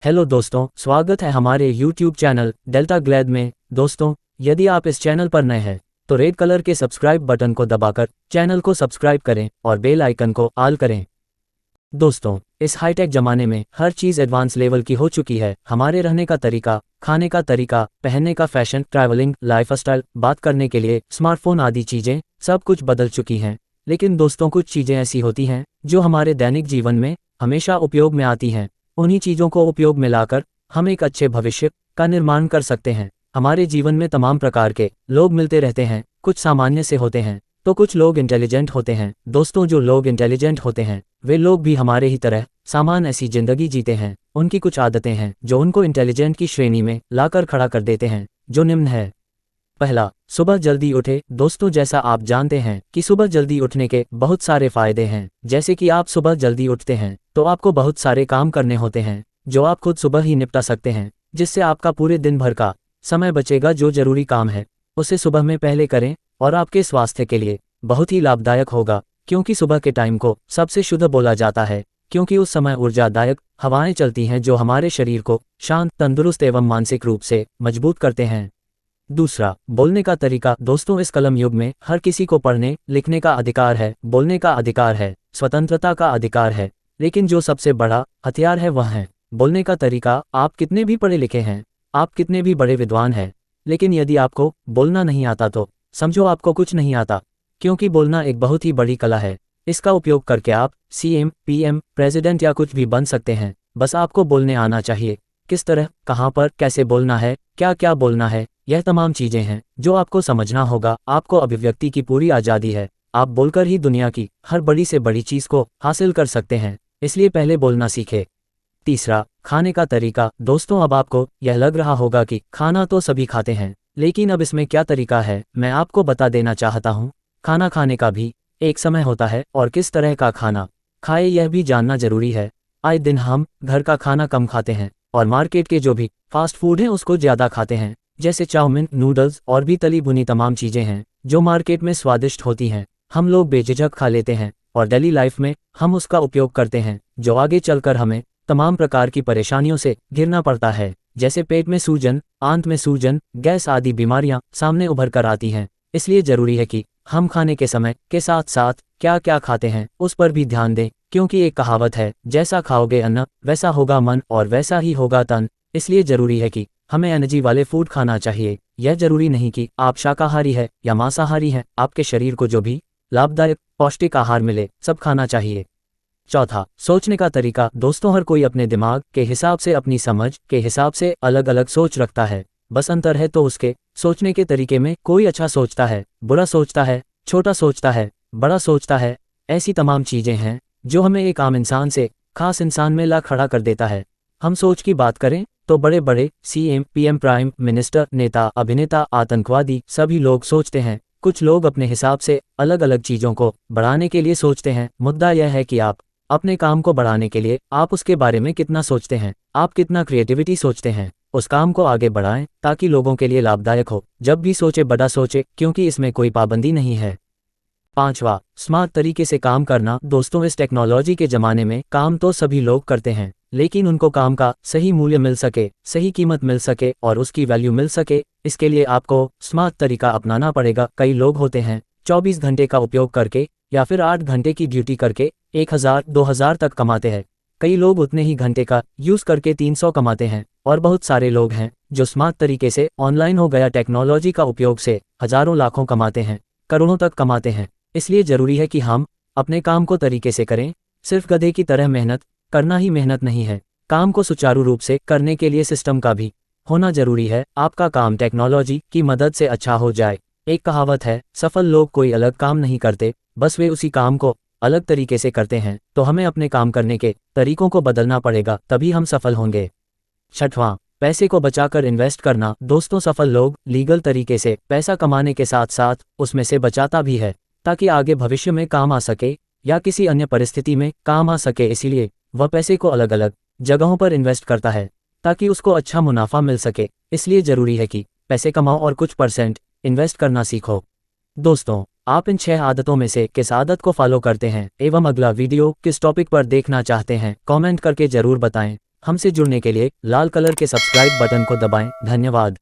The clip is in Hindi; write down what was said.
हेलो दोस्तों, स्वागत है हमारे YouTube चैनल डेल्टा ग्लैड में। दोस्तों, यदि आप इस चैनल पर नए हैं तो रेड कलर के सब्सक्राइब बटन को दबाकर चैनल को सब्सक्राइब करें और बेल आइकन को ऑल करें। दोस्तों, इस हाईटेक ज़माने में हर चीज़ एडवांस लेवल की हो चुकी है। हमारे रहने का तरीका, खाने का तरीका, पहनने का फैशन, ट्रैवलिंग, लाइफस्टाइल, बात करने के लिए स्मार्टफोन आदि चीज़ें सब कुछ बदल चुकी हैं। लेकिन दोस्तों, कुछ चीज़ें ऐसी होती हैं जो हमारे दैनिक जीवन में हमेशा उपयोग में आती हैं। उन्हीं चीज़ों को उपयोग में लाकर हम एक अच्छे भविष्य का निर्माण कर सकते हैं। हमारे जीवन में तमाम प्रकार के लोग मिलते रहते हैं। कुछ सामान्य से होते हैं तो कुछ लोग इंटेलिजेंट होते हैं। दोस्तों, जो लोग इंटेलिजेंट होते हैं वे लोग भी हमारे ही तरह सामान्य ऐसी जिंदगी जीते हैं। उनकी कुछ आदतें हैं जो उनको इंटेलिजेंट की श्रेणी में लाकर खड़ा कर देते हैं, जो निम्न है। पहला, सुबह जल्दी उठे। दोस्तों, जैसा आप जानते हैं कि सुबह जल्दी उठने के बहुत सारे फायदे हैं। जैसे कि आप सुबह जल्दी उठते हैं तो आपको बहुत सारे काम करने होते हैं जो आप खुद सुबह ही निपटा सकते हैं, जिससे आपका पूरे दिन भर का समय बचेगा। जो जरूरी काम है उसे सुबह में पहले करें और आपके स्वास्थ्य के लिए बहुत ही लाभदायक होगा, क्योंकि सुबह के टाइम को सबसे शुद्ध बोला जाता है, क्योंकि उस समय ऊर्जादायक हवाएं चलती हैं जो हमारे शरीर को शांत, तंदुरुस्त एवं मानसिक रूप से मजबूत करते हैं। दूसरा, बोलने का तरीका। दोस्तों, इस कलम युग में हर किसी को पढ़ने लिखने का अधिकार है, बोलने का अधिकार है, स्वतंत्रता का अधिकार है। लेकिन जो सबसे बड़ा हथियार है वह है बोलने का तरीका। आप कितने भी पढ़े लिखे हैं, आप कितने भी बड़े विद्वान हैं, लेकिन यदि आपको बोलना नहीं आता तो समझो आपको कुछ नहीं आता, क्योंकि बोलना एक बहुत ही बड़ी कला है। इसका उपयोग करके आप CM, PM, प्रेसिडेंट या कुछ भी बन सकते हैं। बस आपको बोलने आना चाहिए। किस तरह, कहाँ पर, कैसे बोलना है, क्या क्या बोलना है, यह तमाम चीज़ें हैं जो आपको समझना होगा। आपको अभिव्यक्ति की पूरी आज़ादी है। आप बोलकर ही दुनिया की हर बड़ी से बड़ी चीज़ को हासिल कर सकते हैं, इसलिए पहले बोलना सीखें। तीसरा, खाने का तरीका। दोस्तों, अब आपको यह लग रहा होगा कि खाना तो सभी खाते हैं, लेकिन अब इसमें क्या तरीका है, मैं आपको बता देना चाहता हूँ। खाना खाने का भी एक समय होता है और किस तरह का खाना खाए यह भी जानना जरूरी है। आए दिन हम घर का खाना कम खाते हैं और मार्केट के जो भी फास्ट फूड हैं उसको ज़्यादा खाते हैं, जैसे चाउमीन, नूडल्स और भी तली भुनी तमाम चीज़ें हैं जो मार्केट में स्वादिष्ट होती हैं। हम लोग बेझिझक खा लेते हैं और डेली लाइफ में हम उसका उपयोग करते हैं, जो आगे चलकर हमें तमाम प्रकार की परेशानियों से घिरना पड़ता है, जैसे पेट में सूजन, आंत में सूजन, गैस आदि बीमारियां सामने उभर कर आती हैं। इसलिए जरूरी है कि हम खाने के समय के साथ साथ क्या क्या खाते हैं उस पर भी ध्यान दें, क्योंकि एक कहावत है, जैसा खाओगे अन्न वैसा होगा मन और वैसा ही होगा तन। इसलिए जरूरी है कि हमें एनर्जी वाले फूड खाना चाहिए। यह जरूरी नहीं कि आप शाकाहारी है या मांसाहारी हैं, आपके शरीर को जो भी लाभदायक पौष्टिक आहार मिले सब खाना चाहिए। चौथा, सोचने का तरीका। दोस्तों, हर कोई अपने दिमाग के हिसाब से, अपनी समझ के हिसाब से अलग अलग सोच रखता है। बस अंतर है तो उसके सोचने के तरीके में। कोई अच्छा सोचता है, बुरा सोचता है, छोटा सोचता है, बड़ा सोचता है। ऐसी तमाम चीज़ें हैं जो हमें एक आम इंसान से खास इंसान में ला खड़ा कर देता है। हम सोच की बात करें तो बड़े बड़े CM, PM, प्राइम मिनिस्टर, नेता, अभिनेता, आतंकवादी सभी लोग सोचते हैं। कुछ लोग अपने हिसाब से अलग अलग चीज़ों को बढ़ाने के लिए सोचते हैं। मुद्दा यह है कि आप अपने काम को बढ़ाने के लिए आप उसके बारे में कितना सोचते हैं, आप कितना क्रिएटिविटी सोचते हैं। उस काम को आगे बढ़ाएं ताकि लोगों के लिए लाभदायक हो। जब भी सोचे बड़ा सोचे, क्योंकि इसमें कोई पाबंदी नहीं है। पांचवा, स्मार्ट तरीके से काम करना। दोस्तों, इस टेक्नोलॉजी के ज़माने में काम तो सभी लोग करते हैं, लेकिन उनको काम का सही मूल्य मिल सके, सही कीमत मिल सके और उसकी वैल्यू मिल सके, इसके लिए आपको स्मार्ट तरीका अपनाना पड़ेगा। कई लोग होते हैं 24 घंटे का उपयोग करके या फिर 8 घंटे की ड्यूटी करके 1000, 2000 तक कमाते हैं। कई लोग उतने ही घंटे का यूज़ करके 300 कमाते हैं और बहुत सारे लोग हैं जो स्मार्ट तरीके से ऑनलाइन हो गया टेक्नोलॉजी का उपयोग से हज़ारों, लाखों कमाते हैं, करोड़ों तक कमाते हैं। इसलिए ज़रूरी है कि हम अपने काम को तरीके से करें। सिर्फ गधे की तरह मेहनत करना ही मेहनत नहीं है। काम को सुचारू रूप से करने के लिए सिस्टम का भी होना जरूरी है। आपका काम टेक्नोलॉजी की मदद से अच्छा हो जाए। एक कहावत है, सफल लोग कोई अलग काम नहीं करते, बस वे उसी काम को अलग तरीके से करते हैं। तो हमें अपने काम करने के तरीकों को बदलना पड़ेगा, तभी हम सफल होंगे। छठवां, पैसे को बचाकर इन्वेस्ट करना। दोस्तों, सफल लोग लीगल तरीके से पैसा कमाने के साथ साथ उसमें से बचाता भी है, ताकि आगे भविष्य में काम आ सके या किसी अन्य परिस्थिति में काम आ सके। इसीलिए वह पैसे को अलग अलग जगहों पर इन्वेस्ट करता है ताकि उसको अच्छा मुनाफा मिल सके। इसलिए जरूरी है कि पैसे कमाओ और कुछ % इन्वेस्ट करना सीखो। दोस्तों, आप इन 6 आदतों में से किस आदत को फॉलो करते हैं एवं अगला वीडियो किस टॉपिक पर देखना चाहते हैं, कमेंट करके जरूर बताएं। हमसे जुड़ने के लिए लाल कलर के सब्सक्राइब बटन को दबाएं। धन्यवाद।